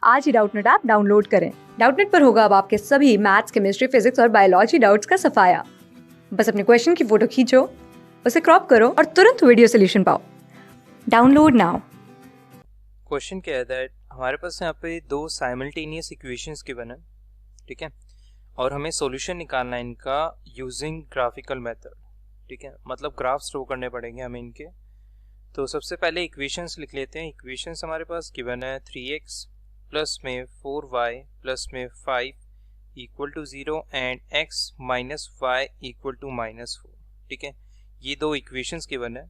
आज ही Doubtnut app download करें। Doubtnut पर होगा अब आपके सभी मैथ्स, केमिस्ट्री, फिजिक्स और बायोलॉजी डाउट्स का सफाया। बस अपने क्वेश्चन की फोटो खींचो, उसे क्रॉप करो और तुरंत वीडियो सोल्यूशन पाओ। Download now. क्वेश्चन क्या है दैट हमारे पास यहाँ पे दो साइमल्टेनियस इक्वेशंस गिवन है, ठीक है, और हमें सॉल्यूशन निकालना है इनका यूजिंग ग्राफिकल मेथड, ठीक है, मतलब ग्राफ्स ड्रॉ करने पड़ेंगे हमें इनके। तो सबसे पहले इक्वेशंस लिख लेते हैं। इक्वेशंस हमारे पास गिवन है 3x प्लस में 4y प्लस में 5 equal to 0 and x minus y equal to -4, ठीक है, ये दो इक्वेशंस गिवन है।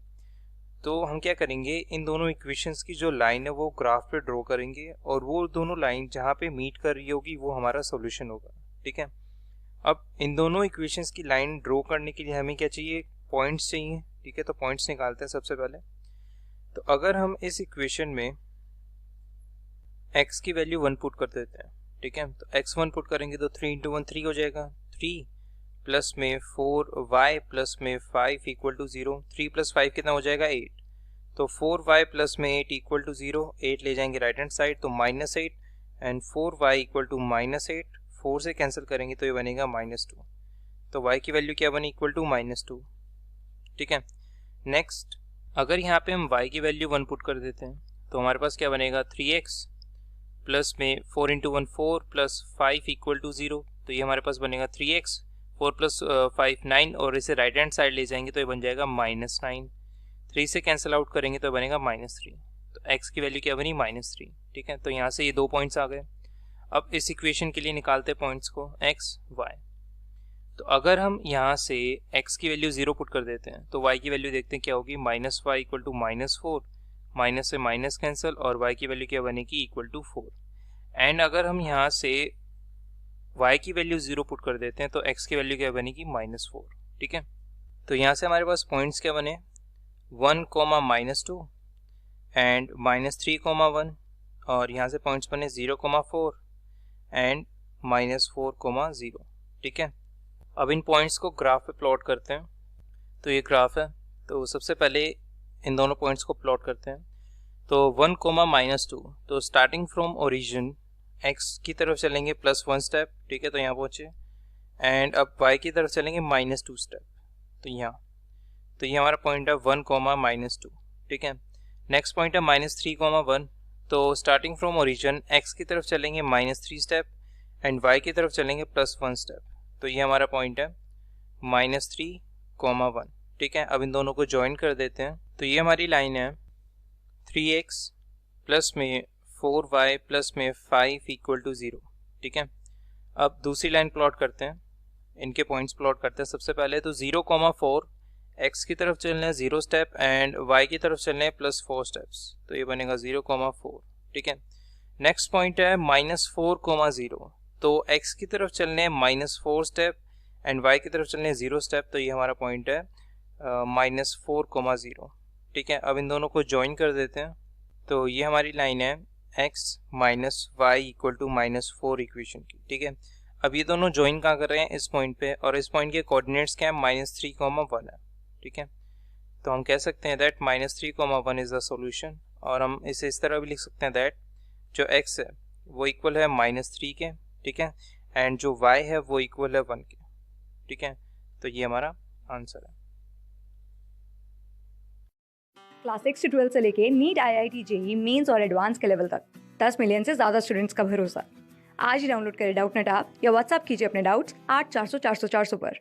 तो हम क्या करेंगे, इन दोनों इक्वेशंस की जो लाइन है वो ग्राफ पे ड्रॉ करेंगे और वो दोनों लाइन जहाँ पे मीट कर रही होगी वो हमारा सॉल्यूशन होगा, ठीक है। अब इन दोनों इक्वेशंस की लाइन ड्रॉ करने के लिए हमें क्या चाहिए, पॉइंट्स चाहिए, ठीक है। तो पॉइंट्स निकालते हैं सबसे पहले। तो अगर हम इस इक्वेशन में x की वैल्यू 1 पुट कर देते हैं, ठीक है, तो x 1 पुट करेंगे तो 3 इंटू 1 3 हो जाएगा, 3 प्लस में 4y प्लस में 5 इक्वल टू 0, 3 प्लस 5 कितना हो जाएगा 8, तो 4y प्लस में 8 इक्वल टू 0, 8 ले जाएंगे राइट हैंड साइड तो -8 एंड 4y इक्वल टू -8, 4 से कैंसिल करेंगे तो ये बनेगा -2, तो y की वैल्यू क्या बनी, इक्वल टू -2, ठीक है। नेक्स्ट अगर यहाँ पे हम y की वैल्यू 1 पुट कर देते हैं तो हमारे पास क्या बनेगा, 3x प्लस में 4 इंटू 1 4 प्लस 5 इक्वल टू 0, तो ये हमारे पास बनेगा 3x, 4 प्लस 5 9 और इसे राइट हैंड साइड ले जाएंगे तो ये बन जाएगा -9, 3 से कैंसिल आउट करेंगे तो बनेगा -3, तो x की वैल्यू क्या बनी, -3, ठीक है। तो यहाँ से ये दो पॉइंट्स आ गए। अब इस इक्वेशन के लिए निकालते हैं पॉइंट्स को x y। तो अगर हम यहाँ से x की वैल्यू 0 पुट कर देते हैं तो y की वैल्यू देखते हैं क्या होगी, -y इक्वल टू -4, माइनस से माइनस कैंसिल और y की वैल्यू क्या बनेगी, इक्वल टू 4। एंड अगर हम यहाँ से y की वैल्यू 0 पुट कर देते हैं तो x की वैल्यू क्या बनेगी, -4, ठीक है। तो यहाँ से हमारे पास पॉइंट्स क्या बने, 1, -2 एंड -3, 1 और यहाँ से पॉइंट्स बने 0, 4 एंड -4, 0, ठीक है। अब इन पॉइंट्स को ग्राफ पे प्लॉट करते हैं। तो ये ग्राफ है, तो सबसे पहले इन दोनों पॉइंट्स को प्लॉट करते हैं। तो 1, -2, तो स्टार्टिंग फ्रॉम ओरिजिन x की तरफ चलेंगे +1 स्टेप, ठीक है, तो यहाँ पहुँचे एंड अब y की तरफ चलेंगे -2 स्टेप, तो यहाँ, तो ये हमारा पॉइंट है 1, -2, ठीक है। नेक्स्ट पॉइंट है -3, 1, तो स्टार्टिंग फ्रॉम ओरिजिन x की तरफ चलेंगे -3 स्टेप एंड y की तरफ चलेंगे +1 स्टेप, तो ये हमारा पॉइंट है -3, 1, ठीक है। अब इन दोनों को ज्वाइन कर देते हैं तो ये हमारी लाइन है 3x प्लस में 4y प्लस में 5 इक्वल टू 0, ठीक है। अब दूसरी लाइन प्लॉट करते हैं, इनके पॉइंट्स प्लॉट करते हैं। सबसे पहले तो 0, 4 x की तरफ चलने हैं 0 स्टेप एंड y की तरफ चलने हैं +4 स्टेप्स, तो ये बनेगा 0, 4, ठीक है। नेक्स्ट पॉइंट है -4, 0, तो x की तरफ चलने हैं -4 स्टेप एंड y की तरफ चलने हैं 0 स्टेप, तो ये हमारा पॉइंट है -4, 0, ठीक है। अब इन दोनों को ज्वाइन कर देते हैं तो ये हमारी लाइन है x minus y equal to -4 equation की, ठीक है। अब ये दोनों ज्वाइन कहाँ कर रहे हैं, इस पॉइंट पे, और इस पॉइंट के कोऑर्डिनेट्स क्या है, -3, 1 है, ठीक है। तो हम कह सकते हैं दैट -3, 1 इज द सॉल्यूशन, और हम इसे इस तरह भी लिख सकते हैं दैट जो x है वो इक्वल है -3 के, ठीक है, एंड जो y है वो इक्वल है 1 के, ठीक है। तो ये हमारा आंसर है। क्लास 6 से 12 से लेके नीट, IIT, JEE मेंस और एडवांस के लेवल तक 10 मिलियन से ज्यादा स्टूडेंट्स का भरोसा। आज ही डाउनलोड करें डाउटनेट ऐप या व्हाट्सएप कीजिए अपने डाउट्स 8400 400 400 पर।